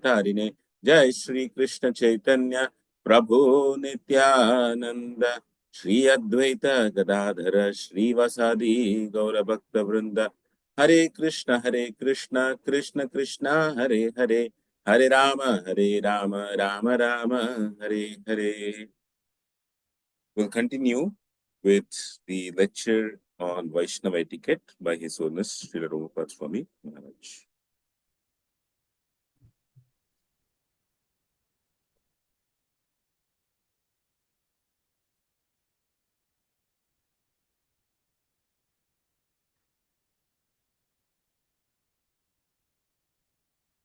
Tatarine. Jai Shri Krishna Chaitanya Prabhu Nityananda Shri Advaita Gadadhara Shri Vasadi Gaura Bhakta Vrinda. Hare Krishna Krishna Krishna Hare Hare Hare Rama Rama Rama Hare Hare. We'll continue with the lecture on Vaishnava etiquette by His Holiness Srila Prabhupada Swami Maharaj.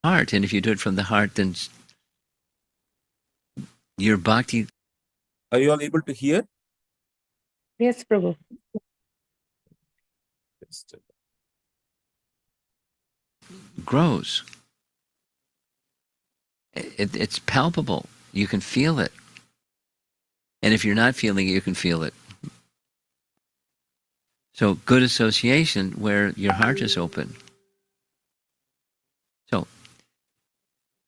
Heart, and if you do it from the heart, then your bhakti. Are you all able to hear? Yes, Prabhu. Grows. It's palpable. You can feel it. And if you're not feeling it, you can feel it. So good association where your heart is open. So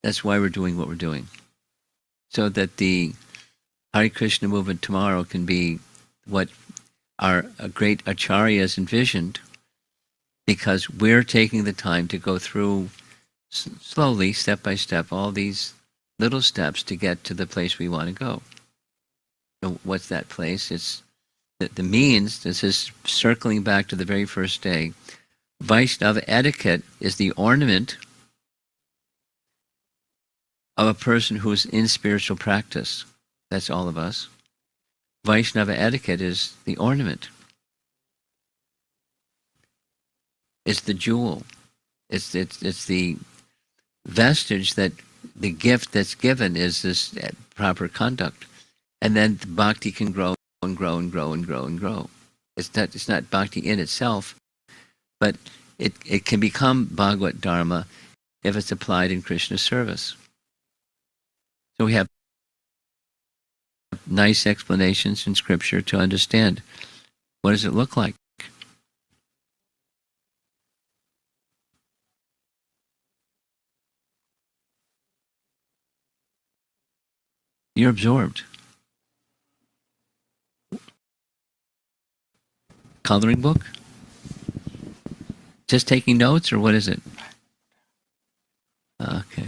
that's why we're doing what we're doing. So that the Hare Krishna movement tomorrow can be what our great acharyas envisioned, because we're taking the time to go through slowly, step by step, all these little steps to get to the place we want to go. So what's that place? It's the means. This is circling back to the very first day. Vaishnava etiquette is the ornament of a person who's in spiritual practice. That's all of us. Vaishnava etiquette is the ornament. It's the jewel. It's the vestige that the gift that's given is this proper conduct. And then the bhakti can grow and grow and grow and grow and grow. It's not bhakti in itself, but it can become Bhagavad Dharma if it's applied in Krishna's service. So we have nice explanations in Scripture to understand what does it look like. You're absorbed. Coloring book? Just taking notes, or what is it? Okay.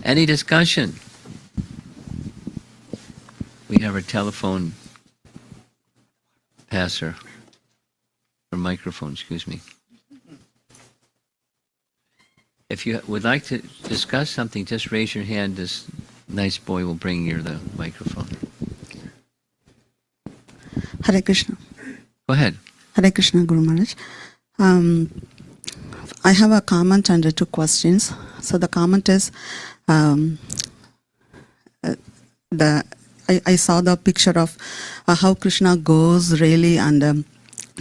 Any discussion? We have a telephone passer, or microphone, excuse me. If you would like to discuss something, just raise your hand. This nice boy will bring you the microphone. Hare Krishna. Go ahead. Hare Krishna, Guru Maharaj. I have a comment and 2 questions. So the comment is, I saw the picture of how Krishna goes really and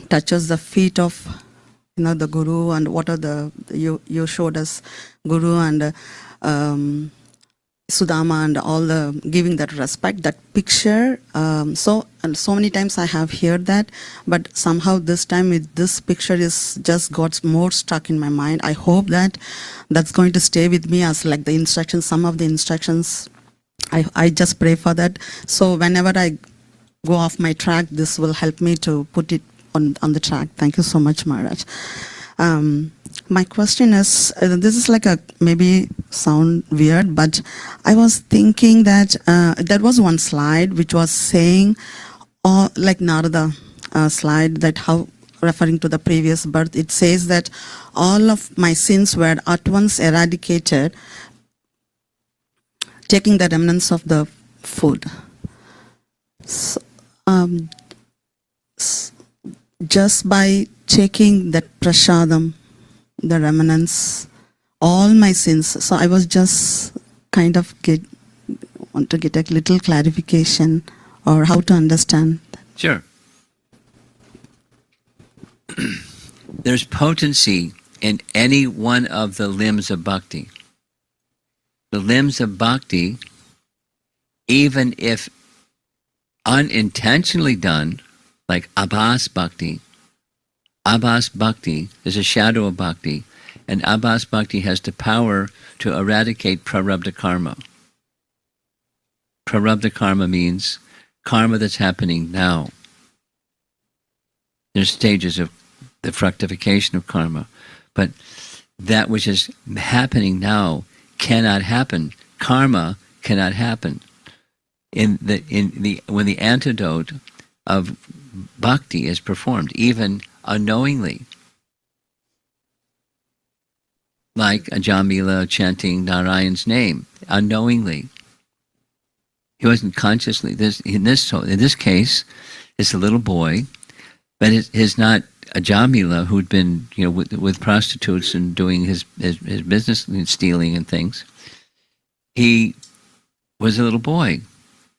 touches the feet of the Guru, and what are you showed us Guru and Sudama and all the giving that respect, that picture. So many times I have heard that, but somehow this time this picture is just got more stuck in my mind. I hope that that's going to stay with me as like the instructions, some of the instructions. I just pray for that. So whenever I go off my track, this will help me to put it on the track. Thank you so much, Maharaj. My question is, this is like a maybe sound weird, but I was thinking that there was one slide which was saying, like Narada slide, that how referring to the previous birth, it says that all of my sins were at once eradicated, taking the remnants of the food. So, just by taking that prasadam, the remnants, all my sins. So I was just kind of want to get a little clarification or how to understand that. Sure. There's potency in any one of the limbs of bhakti. The limbs of bhakti, even if unintentionally done, like abhas bhakti, Abhas Bhakti is a shadow of Bhakti, and Abhas Bhakti has the power to eradicate prarabdha karma. Prarabdha karma means karma that's happening now. There's stages of the fructification of karma, but that which is happening now cannot happen. Karma cannot happen. When the antidote of bhakti is performed, even unknowingly, like Ajamila chanting Narayan's name, unknowingly. He wasn't consciously. In this case, it's a little boy, but it's not Ajamila who'd been with prostitutes and doing his business and stealing and things. He was a little boy.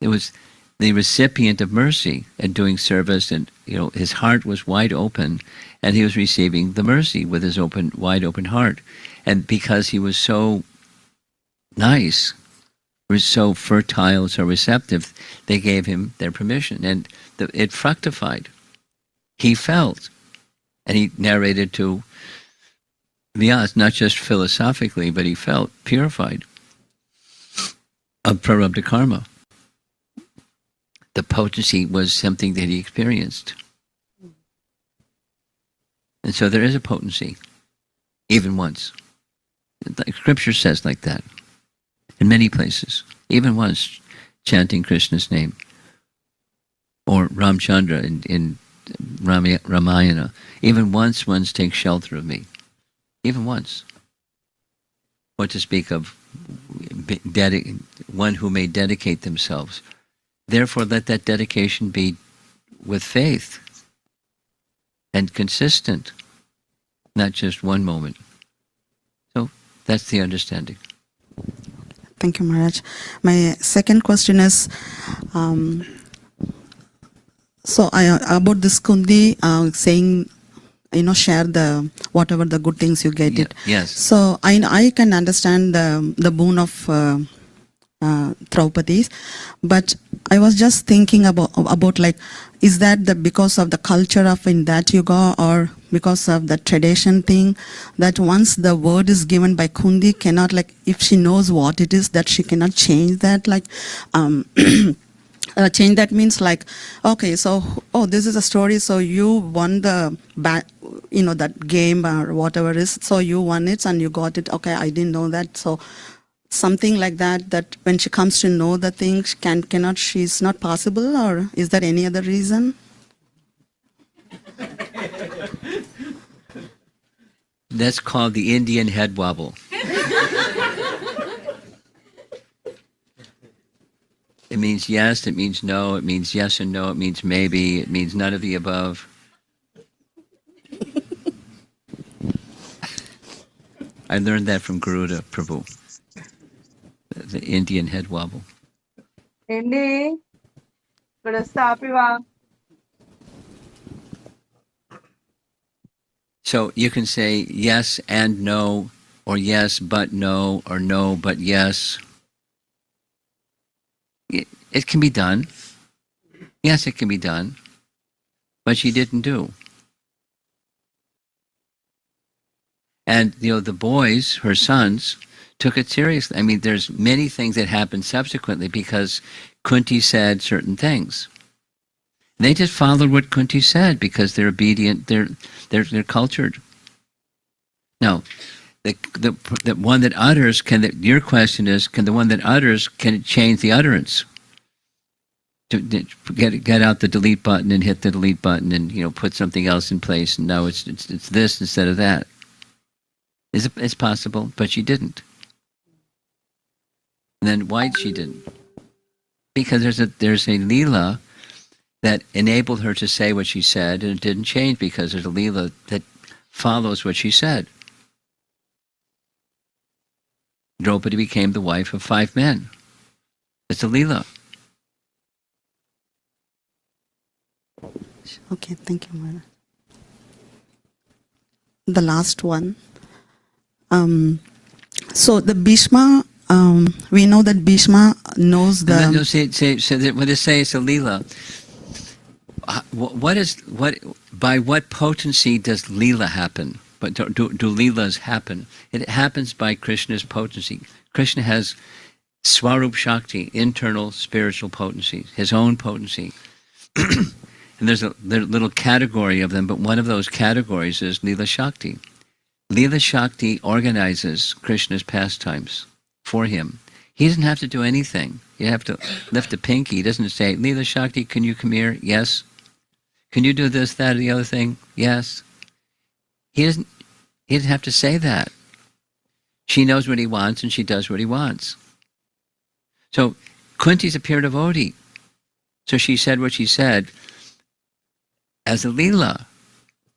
It was the recipient of mercy and doing service, and his heart was wide open, and he was receiving the mercy with his wide open heart. And because he was so nice, was so fertile, so receptive, they gave him their permission, and it fructified. He felt, and he narrated to Vyas, not just philosophically, but he felt purified of prarabdha karma. The potency was something that he experienced. And so there is a potency, even once. Scripture says like that, in many places, even once, chanting Krishna's name. Or Ramchandra in Ramayana, even once one takes shelter of me. Even once. What to speak of one who may dedicate themselves. Therefore, let that dedication be with faith and consistent, not just one moment. So that's the understanding. Thank you, Maharaj. My second question is, about this Kundi saying, share the whatever the good things you get it. Yes. So I can understand the boon of Draupadi's, but I was just thinking about like, is that because of the culture of in that yuga, or because of the tradition thing, that once the word is given by Kundi, cannot, like, if she knows what it is, that she cannot change that, like change that means like, okay, so this is a story, so you won the that game or whatever it is, so you won it and you got it. Okay, I didn't know that. So something like that, that when she comes to know the thing, she's not possible, or is there any other reason? That's called the Indian head wobble. It means yes, it means no, it means yes and no, it means maybe, it means none of the above. I learned that from Garuda Prabhu. The Indian head wobble. Indy, Prastapiva. So you can say yes and no, or yes but no, or no but yes. It can be done. Yes, it can be done. But she didn't do. And, the boys, her sons, took it seriously. I mean, there's many things that happened subsequently because Kunti said certain things. They just followed what Kunti said because they're obedient, they're cultured. Now, the one that utters, your question is, can the one that utters, can it change the utterance? To get out the delete button and hit the delete button and put something else in place, and now it's this instead of that. It's possible, but she didn't. And then why she didn't? Because there's a Leela that enabled her to say what she said, and it didn't change because there's a Leela that follows what she said. Draupadi became the wife of 5 men. It's a Leela. Okay, thank you, Mara. The last one. So the Bhishma, we know that Bhishma knows the... No, say when they say it's a Leela, by what potency does Leela happen? But do Leelas happen? It happens by Krishna's potency. Krishna has Swarup Shakti, internal spiritual potency, his own potency. And there's a little category of them, but one of those categories is Leela Shakti. Leela Shakti organizes Krishna's pastimes for him. He doesn't have to do anything. You have to lift a pinky. He doesn't say, Leela Shakti, can you come here? Yes. Can you do this, that, or the other thing? Yes. He doesn't have to say that. She knows what he wants and she does what he wants. So Kunti's a pure devotee. So she said what she said as a Leela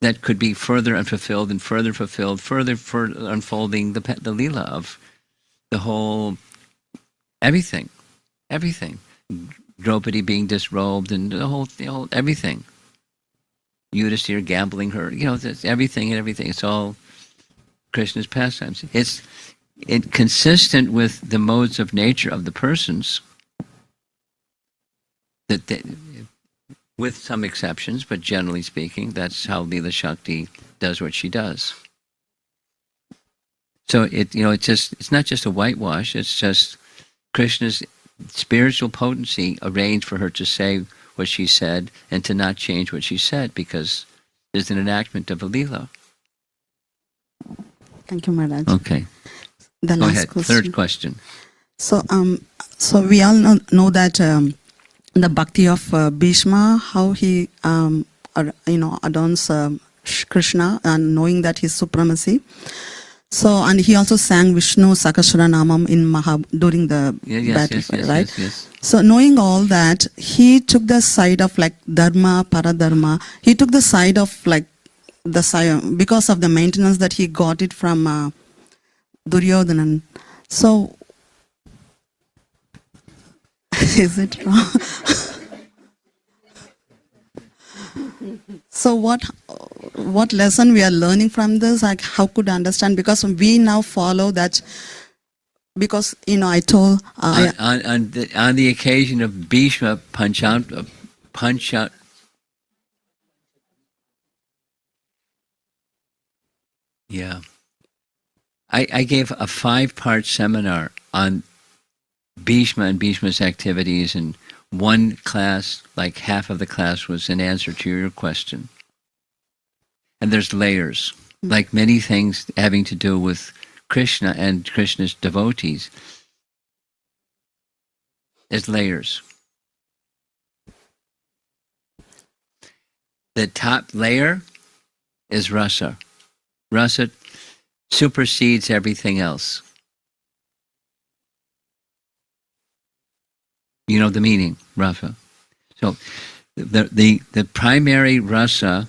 that could be further unfulfilled and further fulfilled, further unfolding the Leela of the whole, everything. Draupadi being disrobed and the whole everything. Yudhisthira gambling her, it's everything. It's all Krishna's pastimes. It's consistent with the modes of nature of the persons, with some exceptions, but generally speaking, that's how Leela Shakti does what she does. So it's not just a whitewash. It's just Krishna's spiritual potency arranged for her to say what she said and to not change what she said because there's an enactment of a Leela. Thank you, Maharaj. Okay. The Go last ahead. question. Third question. So we all know that the bhakti of Bhishma, how he adorns Krishna and knowing that his supremacy. So, and he also sang Vishnu Sakashra Namam in during the battle, right? Yes. So, knowing all that, he took the side of like dharma, paradharma. He took the side of like the side because of the maintenance that he got it from Duryodhanan. So, is it wrong? So what lesson we are learning from this? Like how could I understand? Because we now follow that. Because I told on the occasion of Bhishma punch out. Yeah, I gave a 5-part seminar on Bhishma and Bhishma's activities, and one class, like half of the class, was an answer to your question. And there's layers, like many things having to do with Krishna and Krishna's devotees. There's layers. The top layer is rasa. Rasa supersedes everything else. You know the meaning, rasa. So the primary rasa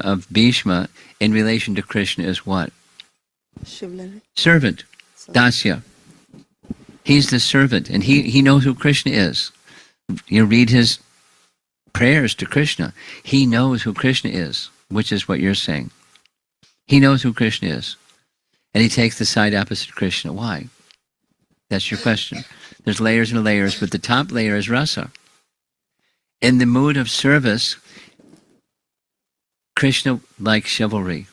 of Bhishma in relation to Krishna is what? Servant, dasya. He's the servant, and he knows who Krishna is. You read his prayers to Krishna. He knows who Krishna is, which is what you're saying. He knows who Krishna is, and he takes the side opposite Krishna. Why? That's your question. There's layers and layers, but the top layer is rasa. In the mood of service, Krishna likes chivalry.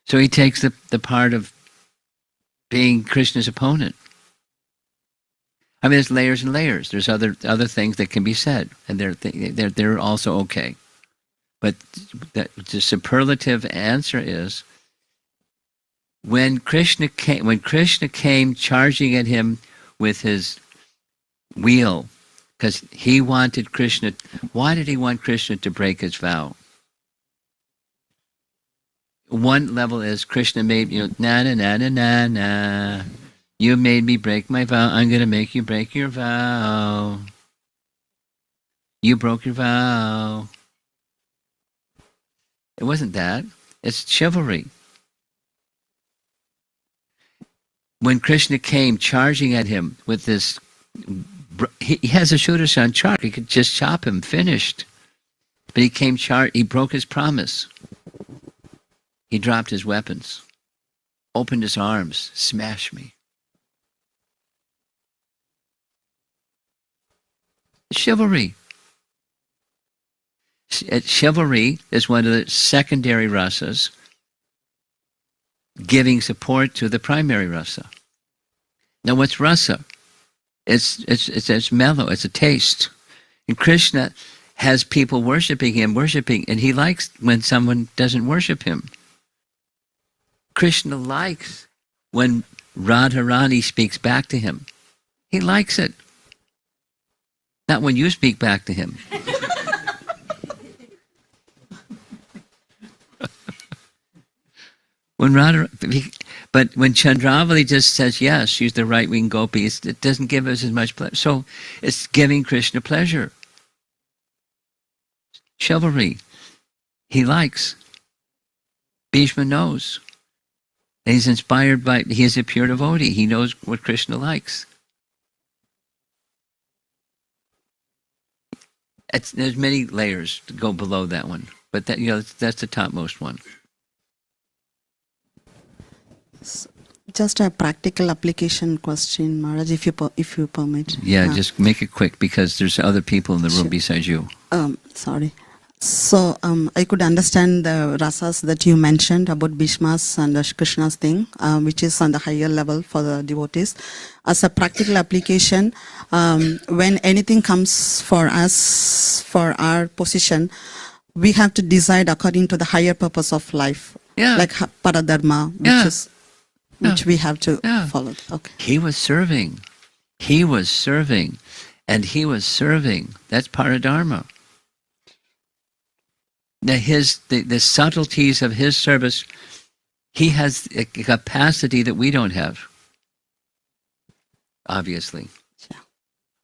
So he takes the part of being Krishna's opponent. I mean, there's layers and layers. There's other things that can be said, and they're also okay. But the superlative answer is when Krishna came charging at him with his wheel, because he wanted Krishna. Why did he want Krishna to break his vow? One level is Krishna made, na na na na na na. You made me break my vow. I'm going to make you break your vow. You broke your vow. It wasn't that. It's chivalry. When Krishna came charging at him with this, he has a Shudasan chart. He could just chop him, finished. But he broke his promise. He dropped his weapons, opened his arms, smash me. Chivalry. Chivalry is one of the secondary rasas, giving support to the primary rasa. Now, what's rasa? It's mellow. It's a taste. And Krishna has people worshiping him, and he likes when someone doesn't worship him. Krishna likes when Radharani speaks back to him. He likes it. Not when you speak back to him. But when Chandravali just says yes, she's the right wing gopi, it doesn't give us as much pleasure. So it's giving Krishna pleasure. Chivalry. He likes. Bhishma knows. And he's inspired by, he is a pure devotee. He knows what Krishna likes. There's many layers to go below that one. But that's the topmost one. Just a practical application question, Maharaj, if you permit. Yeah, just make it quick because there's other people in the room besides you. Sorry. So I could understand the rasas that you mentioned about Bhishma's and Krishna's thing, which is on the higher level for the devotees. As a practical application, when anything comes for us, for our position, we have to decide according to the higher purpose of life. Yeah. Like paradharma, which we have to follow. Okay. He was serving. And he was serving. That's paradharma. Now the subtleties of his service, he has a capacity that we don't have. Obviously. Yeah.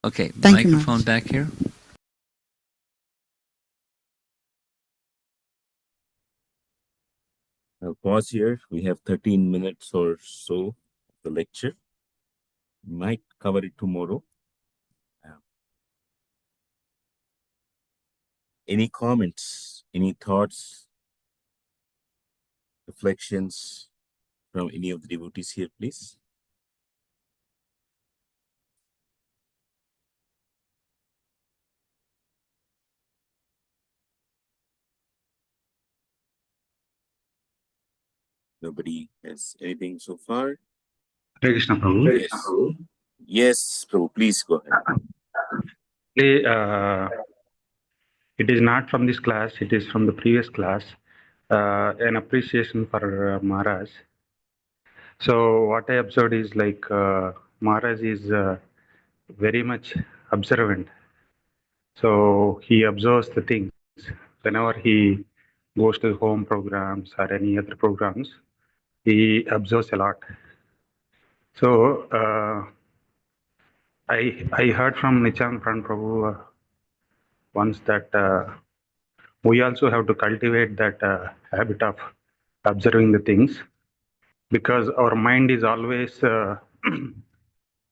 Okay, Thank you, microphone Maharaj. back here. I'll pause here. We have 13 minutes or so of the lecture. Might cover it tomorrow. Any comments, any thoughts, reflections from any of the devotees here, please? Nobody has anything so far? Hare Krishna Prabhu. Yes. Yes, Prabhu, please go ahead. It is not from this class, it is from the previous class. An appreciation for Maharaj. So what I observed is like Maharaj is very much observant. So he observes the things. Whenever he goes to home programs or any other programs, he observes a lot. So I heard from Nityanand Prabhu once that we also have to cultivate that habit of observing the things, because our mind is always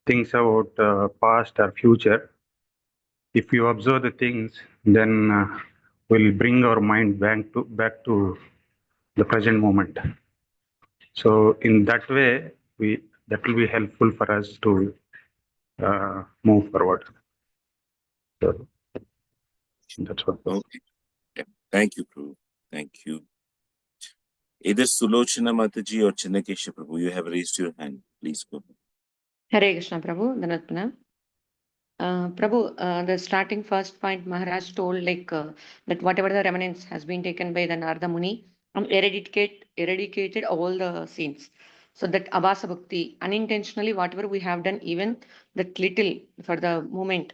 thinks about past or future. If you observe the things, then we'll bring our mind back to the present moment. So in that way, that will be helpful for us to move forward. So that's what. Okay. Yeah. Thank you, Prabhu. Thank you. Either Sulochana Mataji or Chinnakesha Prabhu, you have raised your hand. Please go ahead. Hare Krishna Prabhu, Dhanatpana. Prabhu, the starting first point Maharaj told that whatever the remnants has been taken by the Narada Muni eradicated all the sins. So that Abhasa Bhakti, unintentionally whatever we have done, even that little for the moment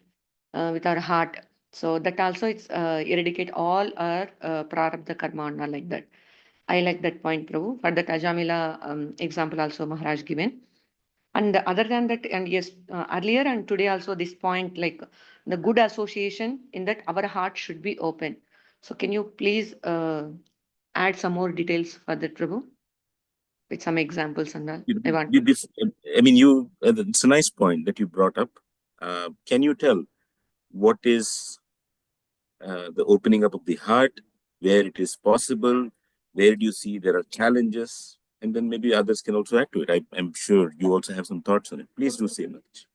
with our heart. So that also it's eradicate all our prarabdha karma and all like that. I like that point, Prabhu. For that Ajamila example also Maharaj given. And other than that, and yes, earlier and today also this point, like the good association in that our heart should be open. So can you please add some more details for that, Prabhu, with some examples and all? I want. It's a nice point that you brought up. Can you tell what is the opening up of the heart, where it is possible, where do you see there are challenges? And then maybe others can also add to it. I'm sure you also have some thoughts on it. Please do say much.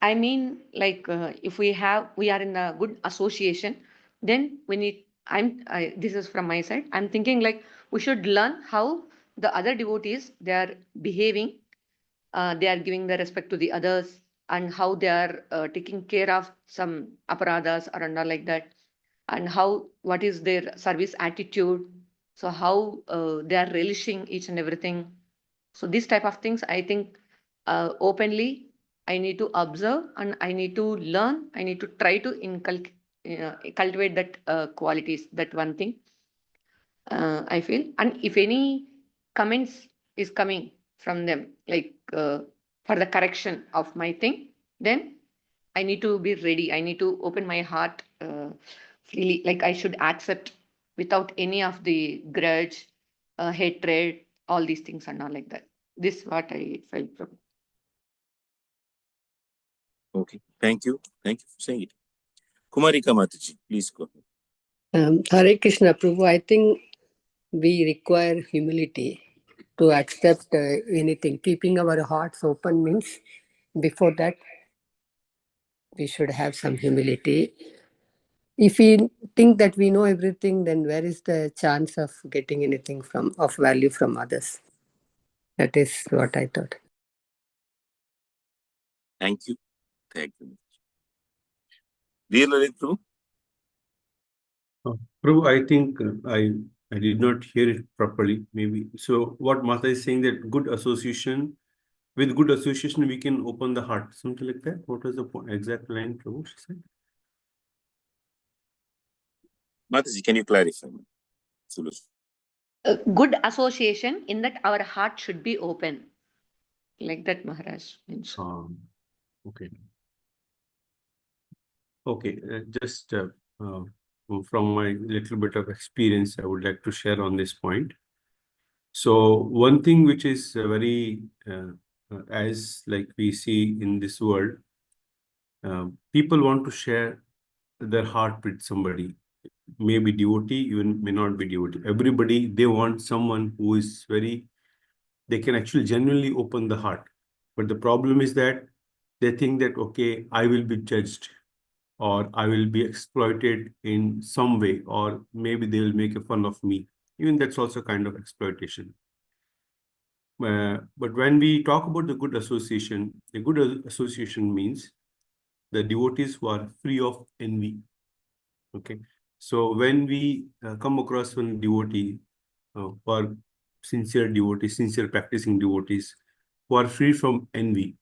I mean, like if we are in a good association, then we need. This is from my side. I'm thinking like we should learn how the other devotees they are behaving. They are giving the respect to the others, and how they are taking care of some aparadas or and all like that, and how what is their service attitude. So how they are relishing each and everything. So these type of things, I think openly I need to observe and I need to learn. I need to try to cultivate that qualities. That one thing I feel. And if any comments is coming from them, like for the correction of my thing, then I need to be ready. I need to open my heart freely. Like I should accept without any of the grudge, hatred, all these things are not like that. This what I felt from. Okay. Thank you. Thank you for saying it. Kumarika Mataji, please go ahead. Hare Krishna Prabhu, I think we require humility to accept anything. Keeping our hearts open means before that we should have some humility. If we think that we know everything, then where is the chance of getting anything of value from others? That is what I thought. Thank you. Thank you. Dear Lalit Prabhu? Prabhu, I think I did not hear it properly, maybe. So what Mata is saying that good association, with good association, we can open the heart, something like that. What was the exact line, Prabhu, she said? Mataji, can you clarify? Solution. Good association in that our heart should be open. Like that Maharaj mentioned. Okay. Okay, just from my little bit of experience, I would like to share on this point. So one thing which is very, as like we see in this world, people want to share their heart with somebody, maybe devotee, even may not be devotee. Everybody, they want someone who is they can actually genuinely open the heart. But the problem is that they think that, okay, I will be judged, or I will be exploited in some way, or maybe they will make a fun of me. Even that's also kind of exploitation. But when we talk about the good association, a good association means the devotees who are free of envy. Okay. So when we come across one devotee, or sincere devotees, sincere practicing devotees who are free from envy,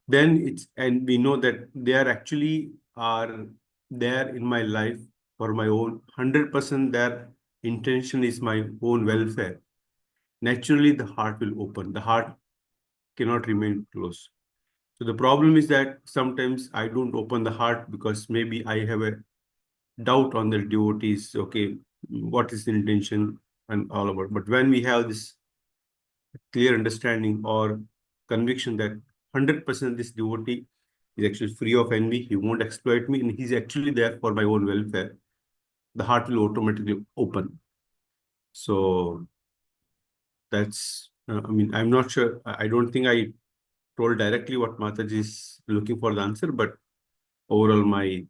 then and we know that they are there in my life for my own 100%, their intention is my own welfare. Naturally, the heart will open. The heart cannot remain closed. So the problem is that sometimes I don't open the heart because maybe I have a doubt on the devotees. Okay, what is the intention and all about. But when we have this clear understanding or conviction that 100% this devotee is actually free of envy, he won't exploit me, and he's actually there for my own welfare, the heart will automatically open. So that's, I mean, I'm not sure. I don't think I told directly what Mataji is looking for the answer, but overall, my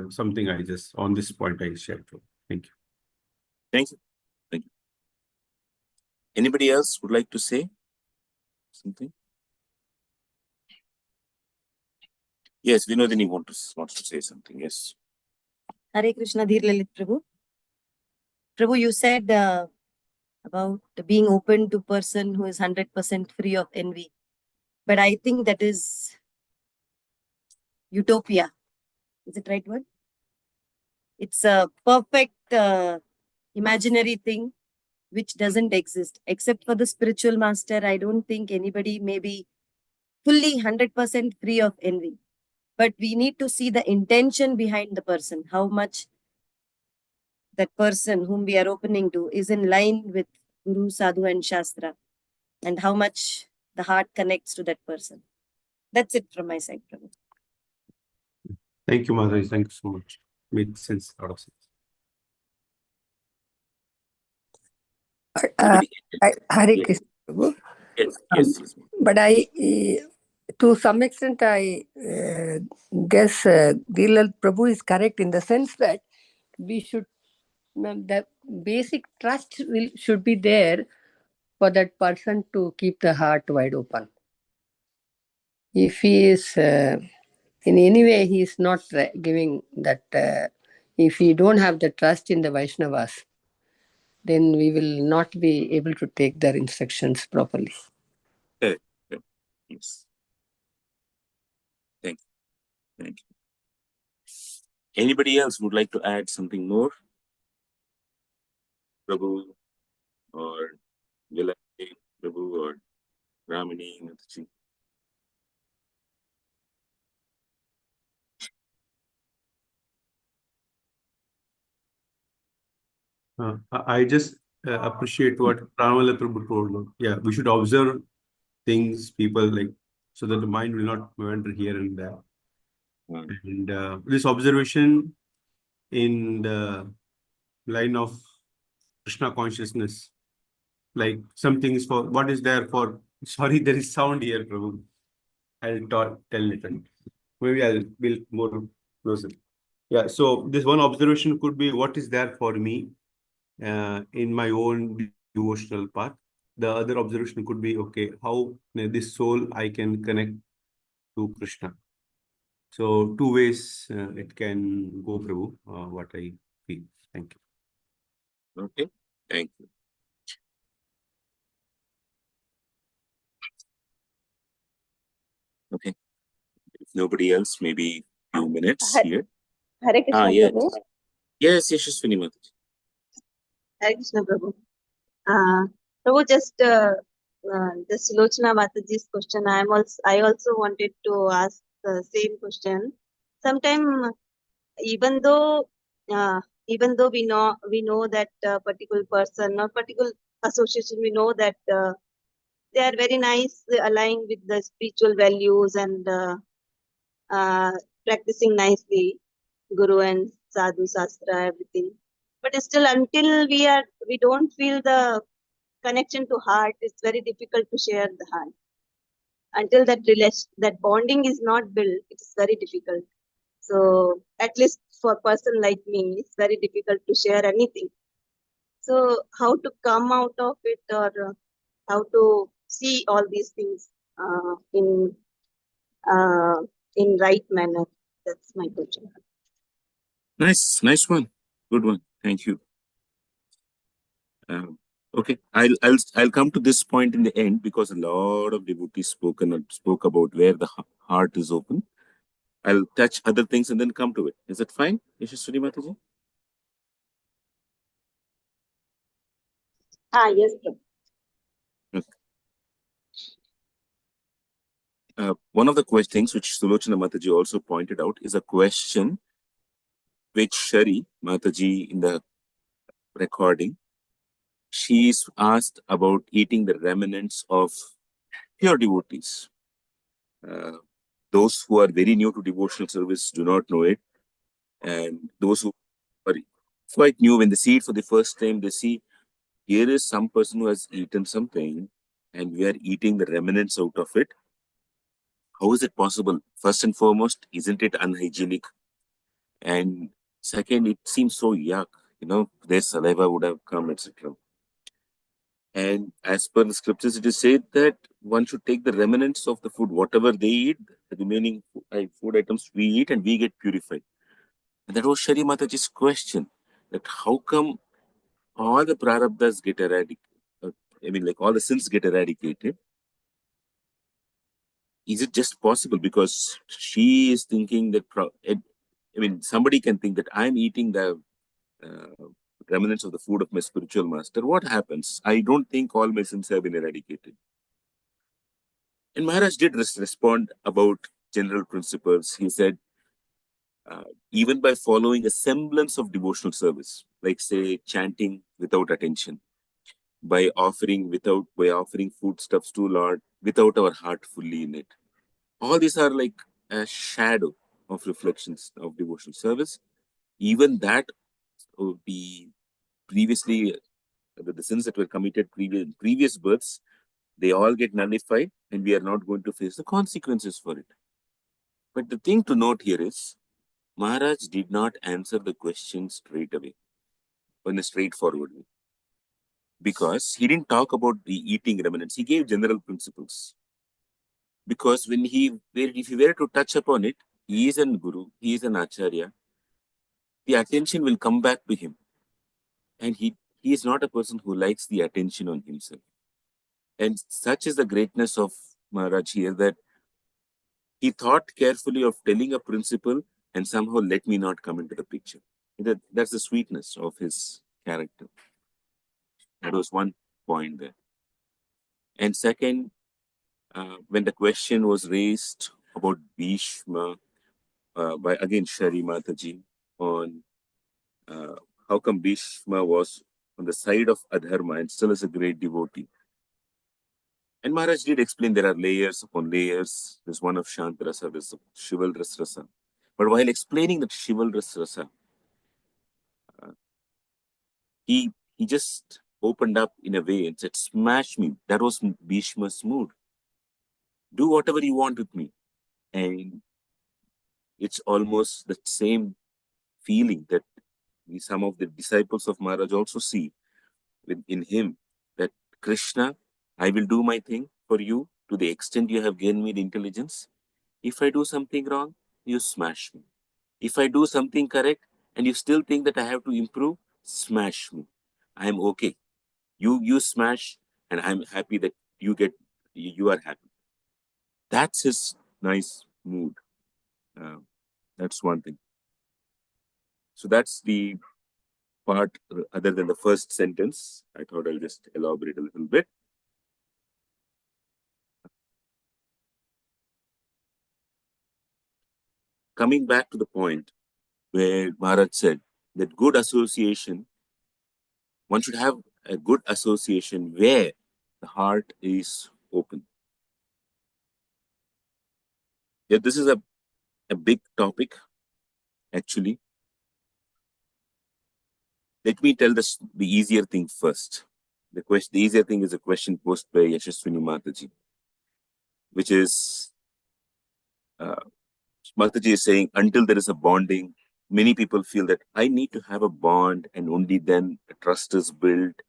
something I just on this point I shared. Thank you. Thank you. Thank you. Anybody else would like to say something? Yes, Vinodini wants to say something. Yes. Hare Krishna, Dhir Lalit Prabhu. Prabhu, you said about being open to person who is 100% free of envy. But I think that is utopia. Is it right word? It's a perfect imaginary thing which doesn't exist. Except for the spiritual master, I don't think anybody may be fully 100% free of envy. But we need to see the intention behind the person, how much that person whom we are opening to is in line with Guru, Sadhu and Shastra, and how much the heart connects to that person. That's it from my side, Prabhu. Thank you, Mataji. Thank you so much. Made sense, a lot of sense. Hare Yes. Krishna Prabhu. Yes. But I to some extent, I guess Gilal Prabhu is correct in the sense that we should, the basic trust should be there for that person to keep the heart wide open. If he is in any way, he is not giving that, if we don't have the trust in the Vaishnavas, then we will not be able to take their instructions properly. Correct. Correct. Yes. Thank you. Thank you. Anybody else would like to add something more? Prabhu or Vilay Prabhu or Ramani Mataji? I just appreciate what Pranamala Prabhu told. Yeah, we should observe things, people, like, so that the mind will not wander here and there. And this observation in the line of Krishna consciousness, like some things for what is there for. Sorry, there is sound here, Prabhu. I'll tell later. Maybe I'll build more closer. Yeah, so this one observation could be what is there for me in my own devotional path. The other observation could be, okay, how this soul I can connect to Krishna. So two ways it can go, Prabhu, what I feel. Thank you. Okay, thank you. Okay. If nobody else, maybe a few minutes here. Hare Krishna, Yes. Prabhu. Yes, Yashaswini Mataji. Hare Krishna, Prabhu. Prabhu, just Sulochana Mataji's question. I also wanted to ask the same question. Sometime, even though we know that particular person or particular association, we know that they are very nice, aligned with the spiritual values and practicing nicely, Guru and Sadhu Sastra, everything. But still, until we don't feel the connection to heart, it's very difficult to share the heart. Until that bonding is not built, it's very difficult. So at least for a person like me, it's very difficult to share anything. So how to come out of it, or how to see all these things in right manner? That's my question. Nice one. Good one. Thank you. Okay, I'll come to this point in the end because a lot of devotees spoke about where the heart is open. I'll touch other things and then come to it. Is that fine, Yashaswini Mataji? Yes, sir. Okay. One of the things which Sulochana Mataji also pointed out is a question which Shari Mataji in the recording, she's asked about eating the remnants of pure devotees. Those who are very new to devotional service do not know it. And those who are quite new, when they see it for the first time, they see here is some person who has eaten something and we are eating the remnants out of it. How is it possible? First and foremost, isn't it unhygienic? And second, it seems so yuck, their saliva would have come, etc. And as per the scriptures, it is said that one should take the remnants of the food, whatever they eat, the remaining food items we eat, and we get purified. And that was Shari Mataji's question, that how come all the prarabdhas get eradicated? Like all the sins get eradicated. Is it just possible? Because she is thinking that, somebody can think that I'm eating the remnants of the food of my spiritual master. What happens? I don't think all my sins have been eradicated. And Maharaj did respond about general principles. He said, even by following a semblance of devotional service, like say chanting without attention, by offering foodstuffs to Lord without our heart fully in it. All these are like a shadow of reflections of devotional service. Even that would be previously, the sins that were committed previous births They all get nullified, and we are not going to face the consequences for it. But the thing to note here is, Maharaj did not answer the question straight away, in a straightforward way, because he didn't talk about the eating remnants. He gave general principles. Because if he were to touch upon it, he is an guru, he is an acharya, the attention will come back to him. And he is not a person who likes the attention on himself. And such is the greatness of Maharaj here, that he thought carefully of telling a principle and somehow let me not come into the picture. That's the sweetness of his character. That was one point there. And second, when the question was raised about Bhishma by again Shari Mataji on how come Bhishma was on the side of Adharma and still is a great devotee. And Maharaj did explain there are layers upon layers. There's one of Shantarasa, there's Chivalrous Rasa. But while explaining that Chivalrous Rasa, he just opened up in a way and said, smash me. That was Bhishma's mood. Do whatever you want with me. And it's almost the same feeling that some of the disciples of Maharaj also see in him, that Krishna, I will do my thing for you to the extent you have given me the intelligence. If I do something wrong, you smash me. If I do something correct and you still think that I have to improve, smash me. I am okay. You smash, and I'm happy that you are happy. That's his nice mood. That's one thing. So that's the part other than the first sentence. I thought I'll just elaborate a little bit. Coming back to the point where Maharaj said that good association, one should have a good association where the heart is open. Yeah, this is a big topic, actually. Let me tell the easier thing first. The easier thing is a question posed by Yashaswini Mataji, which is, Mataji is saying, until there is a bonding, many people feel that I need to have a bond, and only then the trust is built,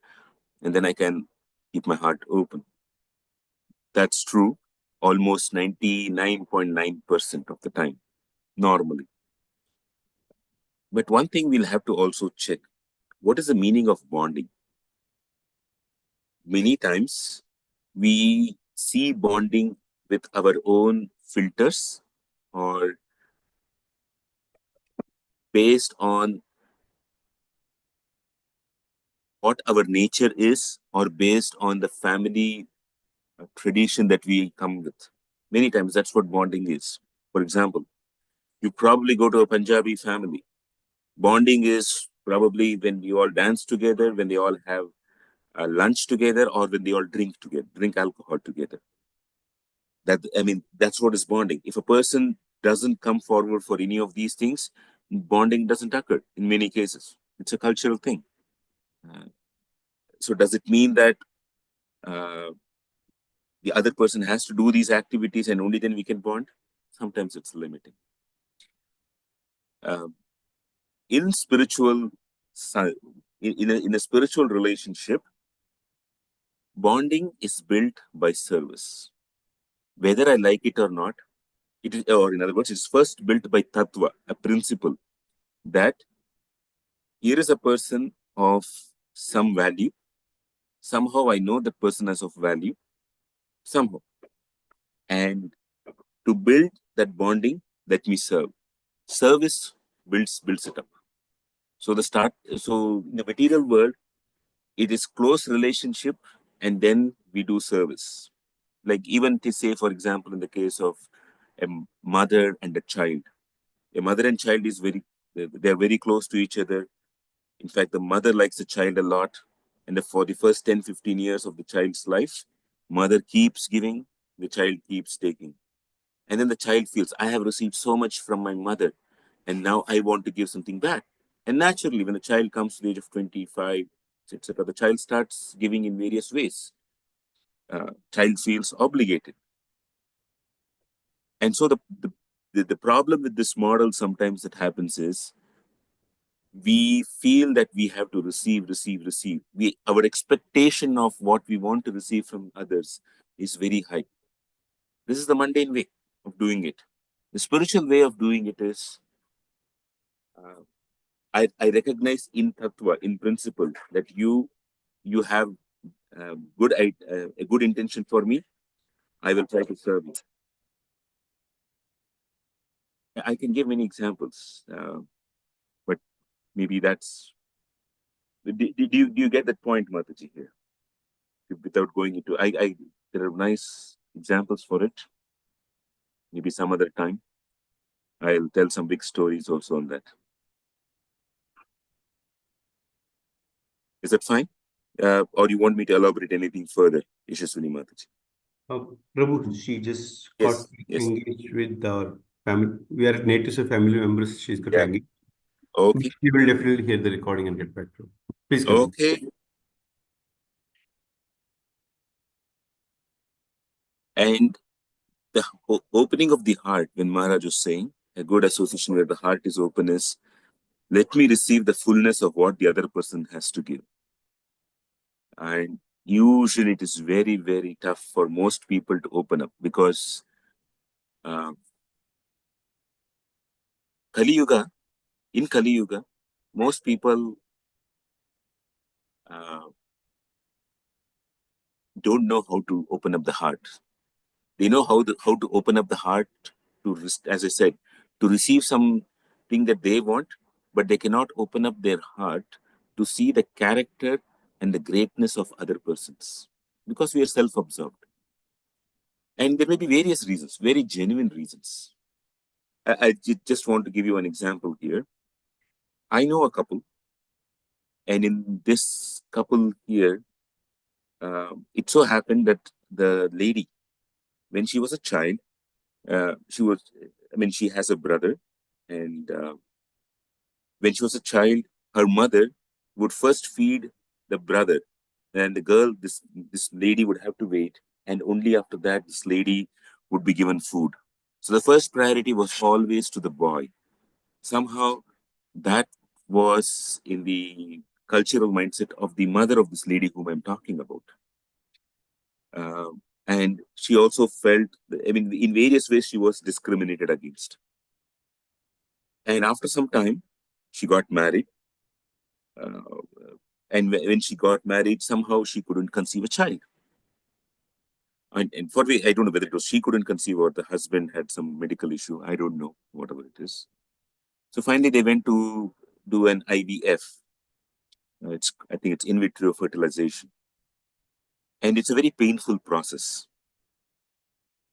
and then I can keep my heart open. That's true almost 99.9% of the time, normally. But one thing we'll have to also check, what is the meaning of bonding? Many times we see bonding with our own filters, or based on what our nature is, or based on the family tradition that we come with. Many times that's what bonding is. For example, you probably go to a Punjabi family. Bonding is probably when you all dance together, when they all have lunch together, or when they all drink together, drink alcohol together. That's what is bonding. If a person doesn't come forward for any of these things, bonding doesn't occur in many cases. It's a cultural thing. So does it mean that the other person has to do these activities and only then we can bond? Sometimes it's limiting. In spiritual, in a spiritual relationship, bonding is built by service. Whether I like it or not, it is, or in other words, it's first built by tattva, a principle that here is a person of some value. Somehow I know that person is of value, somehow. And to build that bonding, let me serve. Service builds it up. So in the material world, it is close relationship, and then we do service. Like even to say, for example, in the case of a mother and a child, a mother and child they're very close to each other. In fact, the mother likes the child a lot. And for the first 10, 15 years of the child's life, mother keeps giving, the child keeps taking. And then the child feels, I have received so much from my mother, and now I want to give something back. And naturally, when the child comes to the age of 25, etc., the child starts giving in various ways. child feels obligated. And so the problem with this model sometimes that happens is we feel that we have to receive. Our expectation of what we want to receive from others is very high. This is the mundane way of doing it. The spiritual way of doing it is, I recognize in tattva, in principle, that you have a good intention for me. I will try to serve you. I can give many examples, but maybe that's. Do you get that point, Mataji, here? Without going into, there are nice examples for it. Maybe some other time, I'll tell some big stories also on that. Is that fine? Or you want me to elaborate anything further, Yashaswini Mataji? Prabhu, she just Yes, got yes. engaged with our family. We are natives of family members. She's got Yeah. engaged. Okay. She will definitely hear the recording and get back to you. Please continue. Okay. And the opening of the heart, when Maharaj was saying, a good association where the heart is open is, let me receive the fullness of what the other person has to give. And usually it is very, very tough for most people to open up, because in Kali Yuga, most people don't know how to open up the heart. They know how to open up the heart to, as I said, to receive something that they want, but they cannot open up their heart to see the character and the greatness of other persons, because we are self-absorbed. And there may be various reasons, very genuine reasons. I just want to give you an example here. I know a couple, and in this couple here, it so happened that the lady, when she was a child, she has a brother, and when she was a child, her mother would first feed the brother, and the girl, this lady would have to wait, and only after that, this lady would be given food. So the first priority was always to the boy. Somehow, that was in the cultural mindset of the mother of this lady whom I'm talking about. And she also felt, in various ways, she was discriminated against. And after some time, she got married. And when she got married, somehow she couldn't conceive a child. And for me, I don't know whether it was she couldn't conceive or the husband had some medical issue. I don't know, whatever it is. So finally, they went to do an IVF. I think it's in vitro fertilization. And it's a very painful process.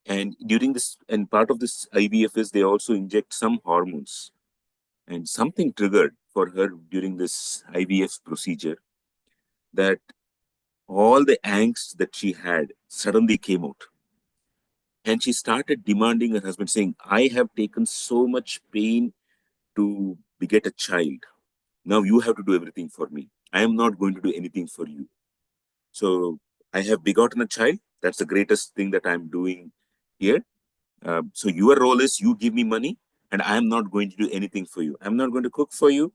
And during this, and part of this IVF is they also inject some hormones. And something triggered for her during this IVF procedure, that all the angst that she had suddenly came out. And she started demanding her husband, saying, I have taken so much pain to beget a child. Now you have to do everything for me. I am not going to do anything for you. So I have begotten a child. That's the greatest thing that I'm doing here. So your role is you give me money, and I am not going to do anything for you. I'm not going to cook for you.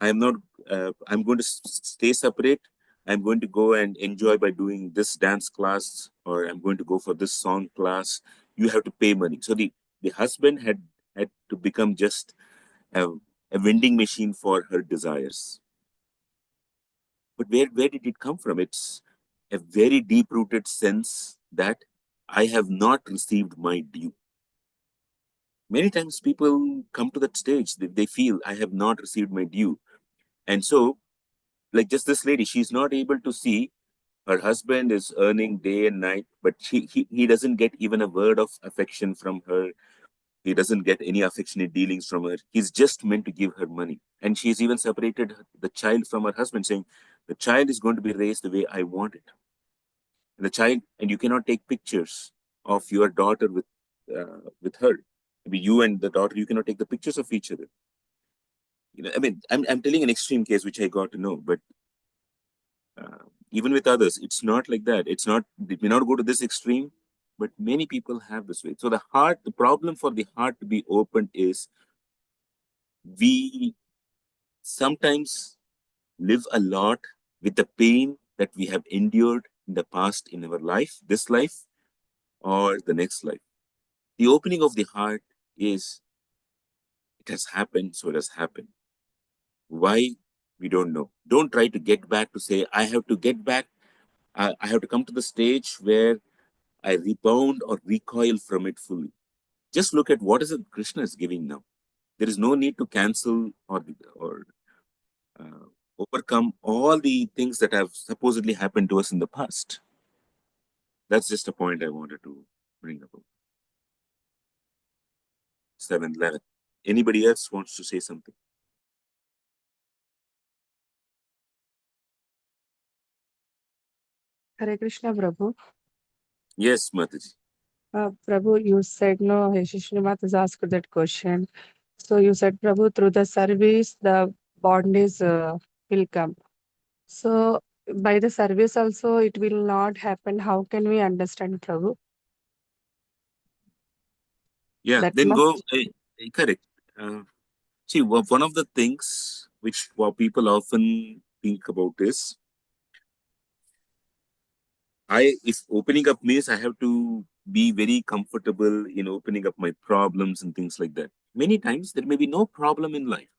I'm not. I'm going to stay separate. I'm going to go and enjoy by doing this dance class, or I'm going to go for this song class. You have to pay money. So the husband had to become just a vending machine for her desires. But where did it come from? It's a very deep rooted sense that I have not received my due. Many times people come to that stage that they feel I have not received my due. And so, like just this lady, she's not able to see her husband is earning day and night, but he doesn't get even a word of affection from her. He doesn't get any affectionate dealings from her. He's just meant to give her money. And she's even separated the child from her husband, saying, the child is going to be raised the way I want it. And the child, and you cannot take pictures of your daughter with her. Maybe you and the daughter, you cannot take the pictures of each other. I'm telling an extreme case which I got to know, but even with others, it's not like that. It may not go to this extreme, but many people have this way. So the problem for the heart to be opened is we sometimes live a lot with the pain that we have endured in the past in our life, this life or the next life. The opening of the heart is it has happened, so it has happened. Why? We don't know. Don't try to get back to say, I have to get back. I have to come to the stage where I rebound or recoil from it fully. Just look at what is it Krishna is giving now. There is no need to cancel or uh, overcome all the things that have supposedly happened to us in the past. That's just a point I wanted to bring up. 7-11. Anybody else wants to say something? Hare Krishna, Prabhu. Yes, Mataji. Prabhu, you said no, Shrinath has asked that question. So you said, Prabhu, through the service, the bondage will come. So by the service also, it will not happen. How can we understand, Prabhu? Yeah, That then much. go. Correct. See, one of the things which people often think about is, if opening up means I have to be very comfortable in opening up my problems and things like that. Many times there may be no problem in life.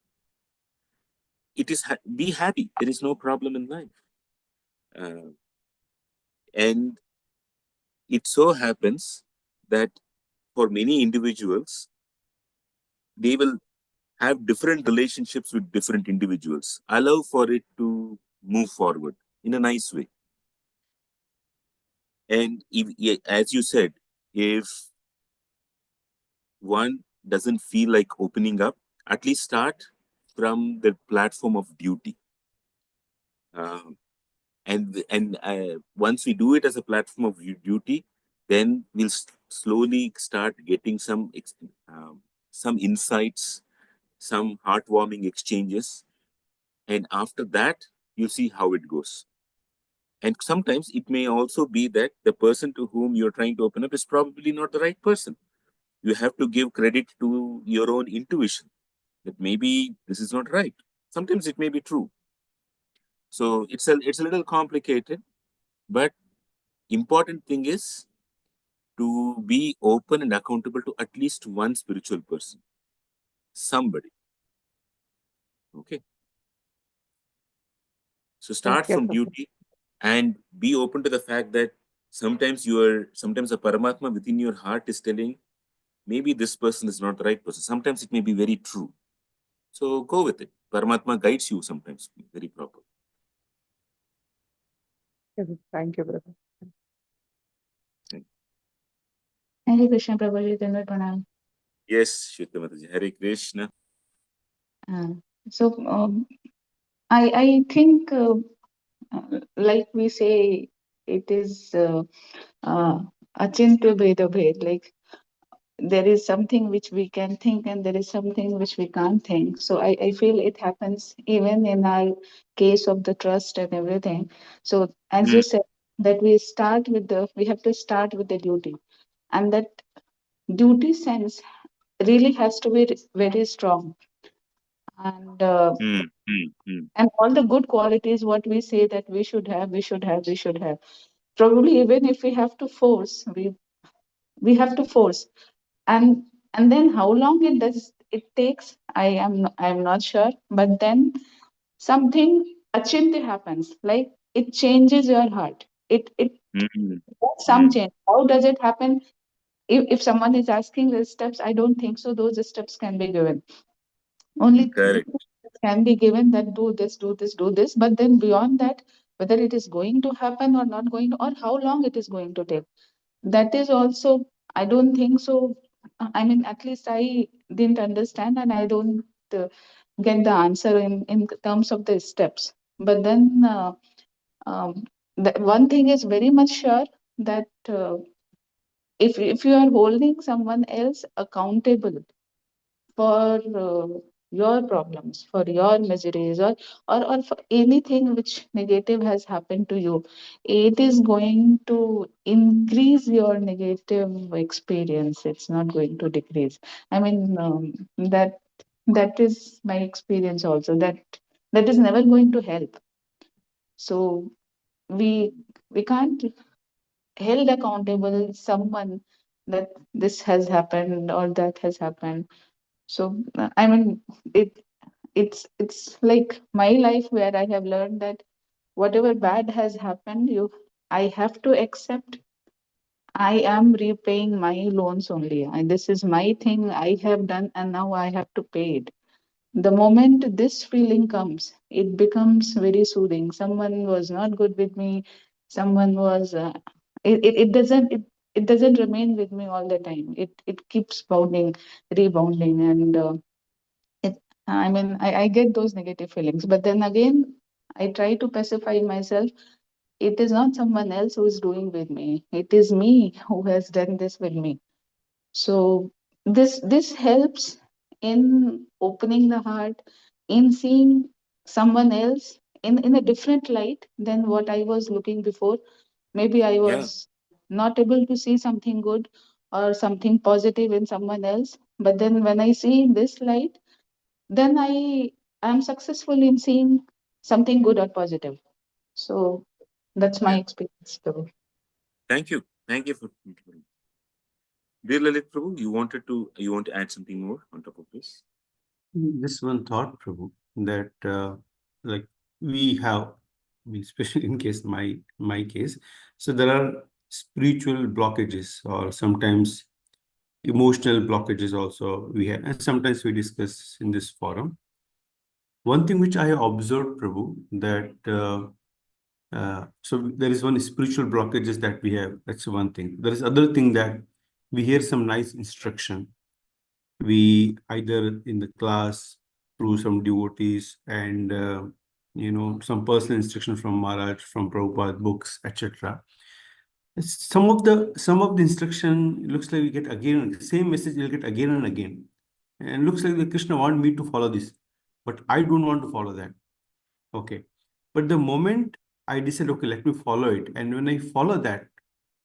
It is be happy. There is no problem in life, and it so happens that for many individuals, they will have different relationships with different individuals. Allow for it to move forward in a nice way. And as you said, if one doesn't feel like opening up, at least start from the platform of duty. And once we do it as a platform of duty, then we'll slowly start getting some insights, some heartwarming exchanges, and after that, you see how it goes. And sometimes it may also be that the person to whom you're trying to open up is probably not the right person. You have to give credit to your own intuition that maybe this is not right. Sometimes it may be true. So it's a little complicated, but important thing is to be open and accountable to at least one spiritual person, somebody. Okay. So start Okay, from Prabhu. duty and be open to the fact that sometimes a Paramatma within your heart is telling, maybe this person is not the right person. Sometimes it may be very true. So go with it. Paramatma guides you sometimes very proper. Thank you, Prabhu. Hare Krishna, Prabhuji, Tanvi Pranam. Yes, Shweta Mataji. Hare Krishna. So I think, like we say, it is achintya bheda bhed. Like there is something which we can think, and there is something which we can't think. So I feel it happens even in our case of the trust and everything. So as you said, that we have to start with the duty, and that duty sense really has to be very strong. And and all the good qualities what we say that we should have, probably even if we have to force, we have to force. And then how long it takes, I'm not sure, but then something achintya happens, like it changes your heart. It does some change. How does it happen? If someone is asking the steps, I don't think so those steps can be given. Only Correct. can be given that do this, do this, do this. But then beyond that, whether it is going to happen or not going to, or how long it is going to take, that is also, I don't think so. I mean, at least I didn't understand, and I don't get the answer in terms of the steps. But then the one thing is very much sure, that if you are holding someone else accountable for your problems, for your miseries, or for anything which negative has happened to you, it is going to increase your negative experience. It's not going to decrease. I mean, that is my experience also. That is never going to help. So we we can't held accountable someone that this has happened or that has happened. So I mean, it's like my life where I have learned that whatever bad has happened, I have to accept. I am repaying my loans only. This is my thing I have done, and now I have to pay it. The moment this feeling comes, it becomes very soothing. Someone was not good with me. Someone was. It doesn't remain with me all the time. It keeps bounding, rebounding, and it. I mean, I get those negative feelings, but then again, I try to pacify myself. It is not someone else who is doing with me. It is me who has done this with me. So this helps in opening the heart, in seeing someone else in a different light than what I was looking before. Maybe I Yeah. was not able to see something good or something positive in someone else. But then when I see in this light, then I am successful in seeing something good or positive. So that's my Yeah. experience too. Thank you. Thank you for. Dear Lalit Prabhu, you want to add something more on top of this? Just one thought, Prabhu, that like we have, especially in case my case, so there are spiritual blockages or sometimes emotional blockages also we have, and sometimes we discuss in this forum. One thing which I observed, Prabhu, that so there is one spiritual blockages that we have. That's one thing. There is other thing that we hear some nice instruction. We either in the class through some devotees and some personal instruction from Maharaj, from Prabhupada books, etc. Some of the instruction looks like we get again the same message you'll get again and again, and looks like the Krishna want me to follow this, but I don't want to follow that. Okay, but the moment I decide, okay, let me follow it, and when I follow that,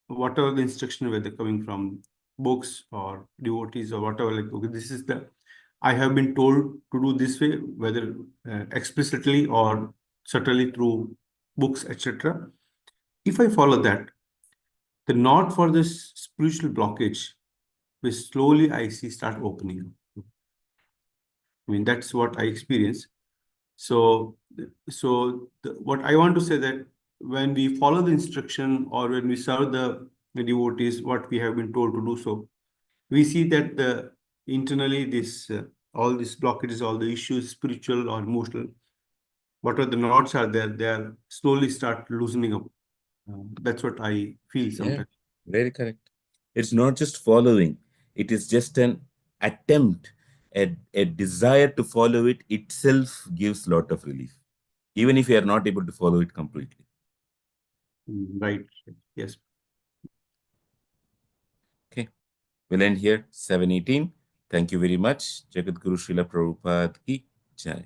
whatever the instruction, whether coming from books or devotees or whatever, like, okay, this is the I have been told to do this way, whether explicitly or subtly through books, etc. If I follow that, the knot for this spiritual blockage will slowly I see start opening. I mean, that's what I experience. So, what I want to say that when we follow the instruction or when we serve the devotees, what we have been told to do so, we see that internally this all these blockages, all the issues, spiritual or emotional, whatever the knots are there, they are slowly start loosening up. That's what I feel Yeah, sometimes. very correct. It's not just following, it is just an attempt. A desire to follow it itself gives lot of relief, even if you are not able to follow it completely. Right. Yes. Okay, we'll end here, 7:18. Thank you very much. Jagat Guru Srila Prabhupada ki Jai.